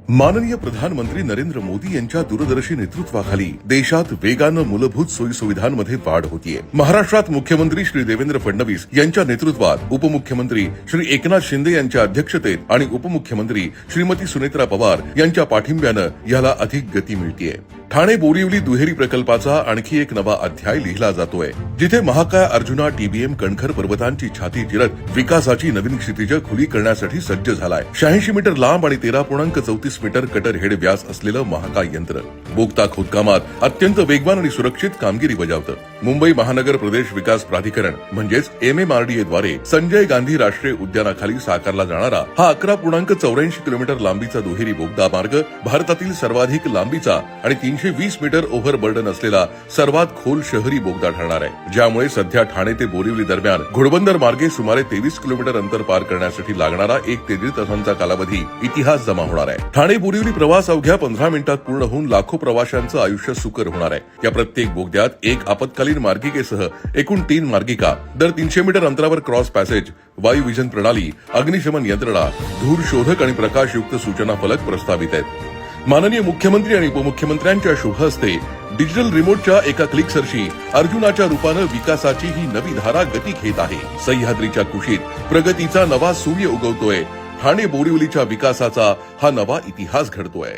माननीय प्रधानमंत्री नरेंद्र मोदी यांच्या दूरदर्शी नेतृत्वाखाली देशात वेगानं मूलभूत सोयीसुविधांमध्ये वाढ होतीये। महाराष्ट्रात मुख्यमंत्री श्री देवेंद्र फडणवीस यांच्या नेतृत्वात उपमुख्यमंत्री श्री एकनाथ शिंदे यांच्या अध्यक्षतेत आणि उपमुख्यमंत्री श्रीमती सुनेत्रा पवार यांच्या पाठिंब्यानं याला अधिक गती मिळतीये। ठाणे बोरिवली दुहेरी प्रकल्पाचा आणखी एक नवा अध्याय लिहिला जातोय, जिथे महाकाय अर्जुना टीबीएम कणखर पर्वतांची छाती चिरत विकासाची नवीन क्षितिज खुली करण्यासाठी सज्ज झालाय। 86 मीटर लांब आणि 13.34 मीटर कटर हेड व्यास असलेलं महाकाय यंत्र बोगदा खोदकामात अत्यंत वेगवान आणि सुरक्षित कामगिरी बजावतं। मुंबई महानगर प्रदेश विकास प्राधिकरण म्हणजेच MMRDA द्वारे संजय गांधी राष्ट्रीय उद्यानाखाली साकारला जाणारा हा 11.84 किलोमीटर लांबीचा दुहेरी बोगदा मार्ग भारतातील सर्वाधिक लांबीचा आणि 320 मीटर ओव्हरबर्डन असलेला सर्वात खोल शहरी बोगदा ठरणार आहे, ज्यामुळे सध्या ठाणे ते बोरिवली दरम्यान घोडबंदर मार्गे सुमारे 23 किलोमीटर अंतर पार करण्यासाठी लागणारा 1 ते 1.5 तासांचा कालावधी इतिहास जमा होणार आहे। ठाणे बोरिवली प्रवास अवघ्या 15 मिनिटात पूर्ण होऊन लाखो प्रवाशांचं आयुष्य सुकर होणार आहे। या प्रत्येक बोगद्यात एक आपत्कालीन मार्गिकेसह एकूण 3 मार्गिका, दर 300 मीटर अंतरावर क्रॉस पॅसेज, वायू विजन प्रणाली, अग्निशमन यंत्रणा, धूर शोधक आणि प्रकाशयुक्त सूचना फलक प्रस्तावित आहेत। माननीय मुख्यमंत्री आणि उपमुख्यमंत्र्यांच्या शुभ हस्ते डिजिटल रिमोटच्या एका क्लिकसरशी अर्जुनाच्या रूपानं विकासाची ही नवी धारा गती घेत आहे। सह्याद्रीच्या कुशीत प्रगतीचा नवा सूर्य उगवतोय। ठाणे बोरिवलीच्या विकासाचा हा नवा इतिहास घडतोय।